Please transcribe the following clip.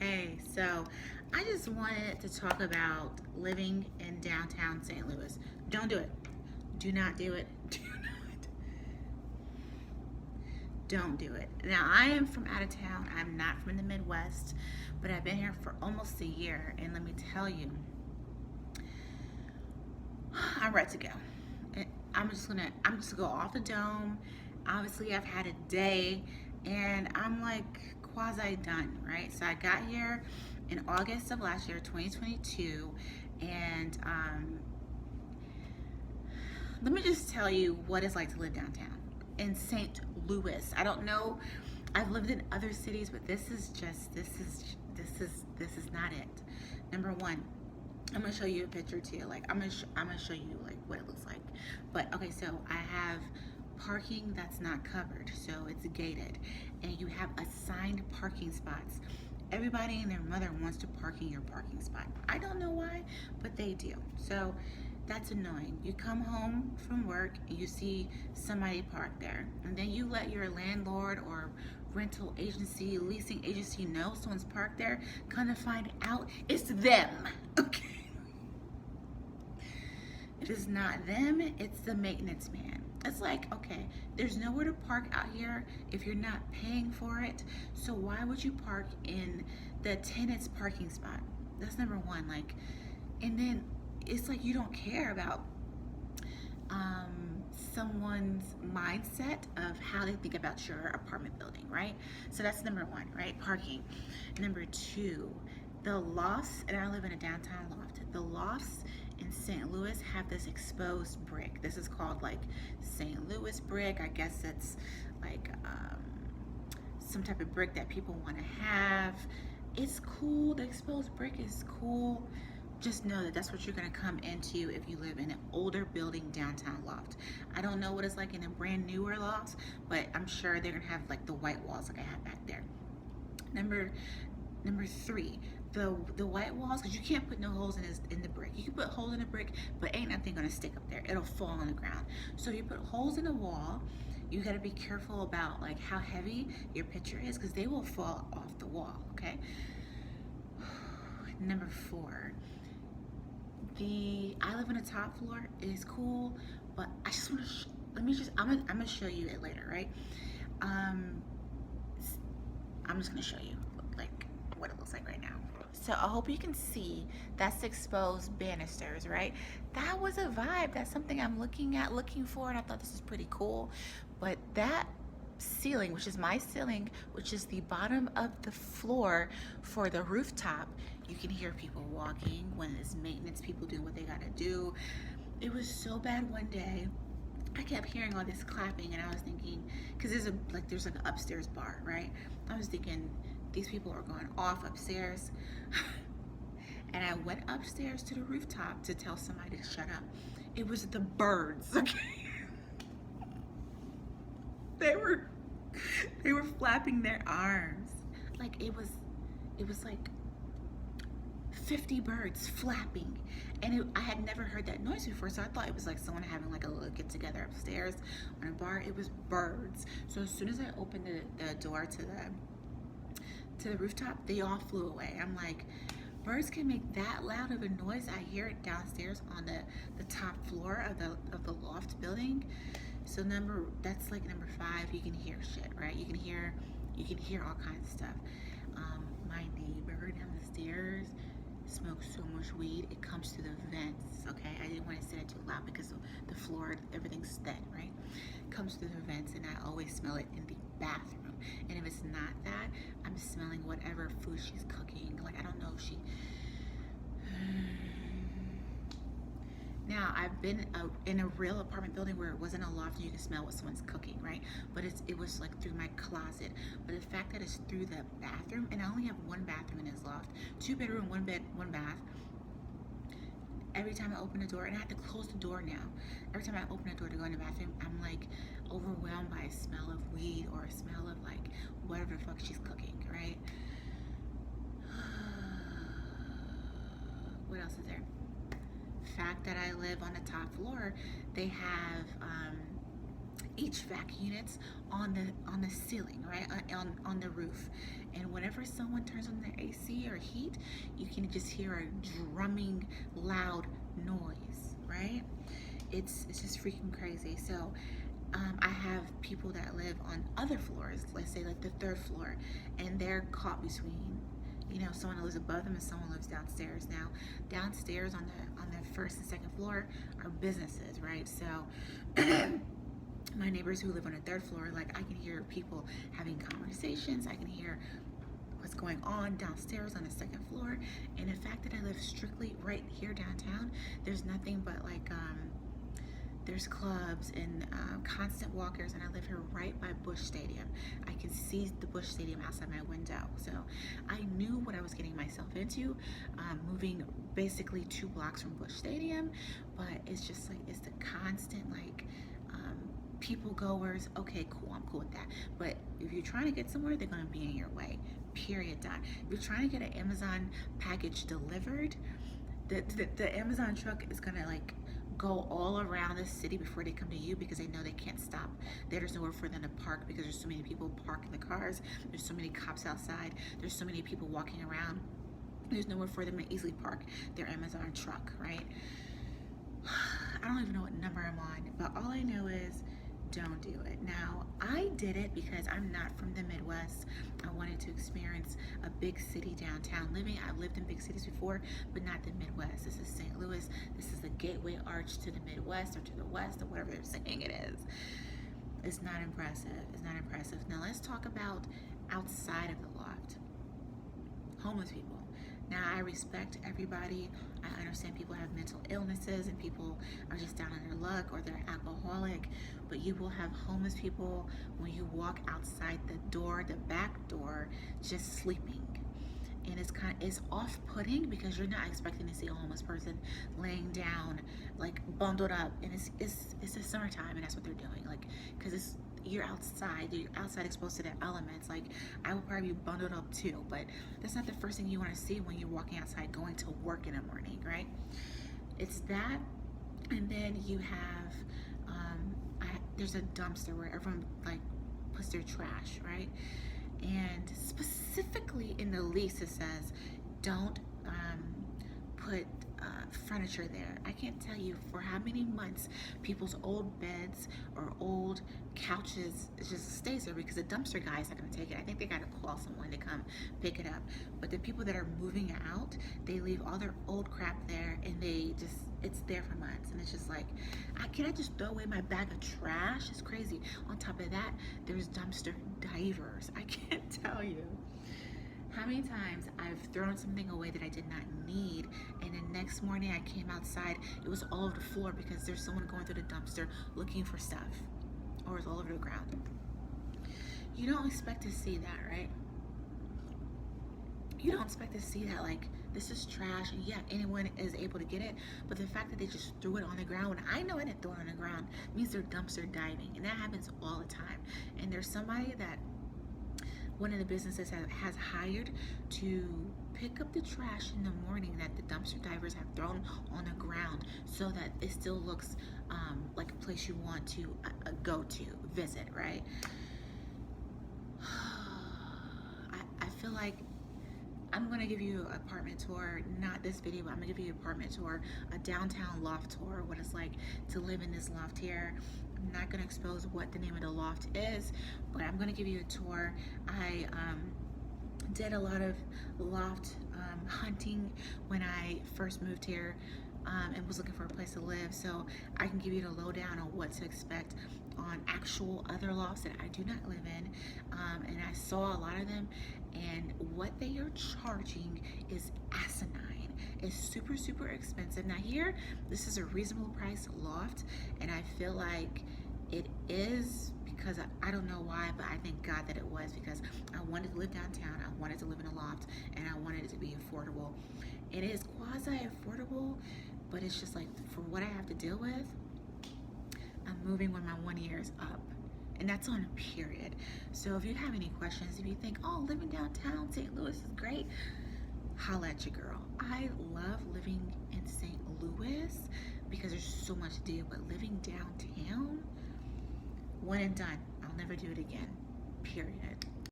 Hey, so I just wanted to talk about living in downtown St. Louis. Don't do it. Do not do it. Don't do it. Now, I am from out of town. I'm not from the Midwest, but I've been here for almost a year. And let me tell you, I'm ready to go. I'm just gonna go off the dome. Obviously, I've had a day and I'm like quasi done, right? So I got here in August of last year, 2022, and let me just tell you what it's like to live downtown in St. Louis. I don't know. I've lived in other cities, but this is not it. Number one, I'm gonna show you a picture too. Like I'm gonna show you like what it looks like. But okay, so I have parking that's not covered, so it's gated, and you have assigned parking spots. Everybody and their mother wants to park in your parking spot. I don't know why, but they do. So that's annoying. You come home from work and you see somebody parked there, and then you let your landlord or rental agency, leasing agency know someone's parked there. Kind of find out it's them. Okay. It is not them, it's the maintenance man. It's like, okay, there's nowhere to park out here if you're not paying for it. So why would you park in the tenant's parking spot? That's number one. Like, and then it's like you don't care about someone's mindset of how they think about your apartment building, right? So that's number one, right? Parking. Number two, the lofts, and I live in a downtown loft. The lofts in St. Louis have this exposed brick. This is called like St. Louis brick. I guess it's like some type of brick that people want to have. It's cool. The exposed brick is cool. Just know that that's what you're going to come into if you live in an older building downtown loft. I don't know what it's like in a brand newer loft, but I'm sure they're going to have like the white walls like I have back there. Number three, the white walls, because you can't put no holes in the brick. You can put holes in the brick, but ain't nothing gonna stick up there. It'll fall on the ground. So if you put holes in the wall, you gotta be careful about like how heavy your picture is, because they will fall off the wall. Okay. Number four, I live on the top floor. It is cool, but I just want to. I'm gonna show you it later, right? Um, I'm just gonna show you like what it looks like right now. So I hope you can see that's exposed banisters, right? That was a vibe. That's something I'm looking for, and I thought this is pretty cool. But that ceiling, which is my ceiling, which is the bottom of the floor for the rooftop, you can hear people walking when it's maintenance people doing what they gotta do. It was so bad one day. I kept hearing all this clapping, and I was thinking, because there's like an upstairs bar, right? I was thinking these people are going off upstairs. And I went upstairs to the rooftop to tell somebody to shut up. It was the birds, okay? They were flapping their arms. Like it was like 50 birds flapping, and I had never heard that noise before, so I thought it was like someone having like a little get together upstairs on a bar. It was birds. So as soon as I opened the door to the rooftop, they all flew away. I'm like, birds can make that loud of a noise. I hear it downstairs on the top floor of the loft building. So that's like number five. You can hear shit, right? You can hear all kinds of stuff. My neighbor down the stairs smokes so much weed it comes through the vents. Okay, I didn't want to say it too loud because the floor, everything's thin, right? Comes through the vents, and I always smell it in the bathroom. And if it's not that, I'm smelling whatever food she's cooking. Like I don't know if she. Now, I've been in a real apartment building where it wasn't a loft and you can smell what someone's cooking, right? But it was like through my closet. But the fact that it's through the bathroom, and I only have one bathroom in this loft, 2 bedroom, 1 bed, 1 bath. Every time I open the door, and I have to close the door now. Every time I open the door to go in the bathroom, I'm like overwhelmed by a smell of weed or a smell of like whatever the fuck she's cooking, right? What else is there? Fact that I live on the top floor, they have HVAC units on the ceiling, right, on the roof. And whenever someone turns on their AC or heat, you can just hear a drumming, loud noise, right? It's just freaking crazy. So I have people that live on other floors, let's say like the third floor, and they're caught between, someone lives above them and someone lives downstairs. Now, downstairs on the first and second floor are businesses, right? So my neighbors who live on the third floor, like I can hear people having conversations. I can hear what's going on downstairs on the second floor. And the fact that I live strictly right here downtown, there's nothing but like there's clubs and constant walkers, and I live here right by Busch Stadium. I can see the Busch Stadium outside my window. So I knew what I was getting myself into, moving basically 2 blocks from Busch Stadium. But it's just like, it's the constant like people goers. Okay, cool, I'm cool with that. But if you're trying to get somewhere, they're gonna be in your way, period, done. If you're trying to get an Amazon package delivered, the Amazon truck is gonna like go all around the city before they come to you, because they know they can't stop. There's nowhere for them to park because there's so many people parking the cars. There's so many cops outside. There's so many people walking around. There's nowhere for them to easily park their Amazon truck, right? I don't even know what number I'm on, but all I know is don't do it. Now, I did it because I'm not from the Midwest. I wanted to experience a big city downtown living. I've lived in big cities before, but not the Midwest. This is St. Louis. This is the gateway arch to the Midwest or to the West or whatever they're saying it is. It's not impressive. It's not impressive. Now, let's talk about outside of the Loft. Homeless people. Now, I respect everybody. I understand people have mental illnesses and people are just down on their luck or they're alcoholic, but you will have homeless people when you walk outside the door, the back door, just sleeping. And it's off-putting because you're not expecting to see a homeless person laying down, like bundled up, and it's the summertime and that's what they're doing, like, because you're outside exposed to the elements. Like, I would probably be bundled up too, but that's not the first thing you want to see when you're walking outside going to work in the morning, right? It's that, and then you have there's a dumpster where everyone like puts their trash, right? And specifically in the lease it says don't put furniture there. I can't tell you for how many months people's old beds or old couches just stays there because the dumpster guy is not going to take it. I think they got to call someone to come pick it up. But the people that are moving out, they leave all their old crap there, and it's there for months. And it's just like, can I just throw away my bag of trash? It's crazy. On top of that, there's dumpster divers. I can't tell you how many times I've thrown something away that I did not need, and the next morning I came outside, it was all over the floor because there's someone going through the dumpster looking for stuff, or it's all over the ground. You don't expect to see that, right? You don't expect to see that, like, this is trash, and yeah, anyone is able to get it, but the fact that they just threw it on the ground, when I know I didn't throw it on the ground, means they're dumpster diving, and that happens all the time. And there's somebody that one of the businesses has hired to pick up the trash in the morning that the dumpster divers have thrown on the ground, so that it still looks like a place you want to go to visit, right? I feel like I'm gonna give you an apartment tour, not this video, but I'm gonna give you an apartment tour, a downtown loft tour, what it's like to live in this loft here. I'm not gonna expose what the name of the loft is, but I'm gonna give you a tour. I did a lot of loft hunting when I first moved here and was looking for a place to live, so I can give you the lowdown on what to expect on actual other lofts that I do not live in, and I saw a lot of them, and what they are charging is asinine. It's super, super expensive. Now here, this is a reasonable price loft, and I feel like it is because I don't know why, but I thank God that it was, because I wanted to live downtown, I wanted to live in a loft, and I wanted it to be affordable. It is quasi-affordable, but it's just like, for what I have to deal with, I'm moving when my 1 year is up. And that's on a period. So if you have any questions, if you think, oh, living downtown St. Louis is great, holla at your girl. I love living in St. Louis because there's so much to do, but living downtown, One and done. I'll never do it again. Period.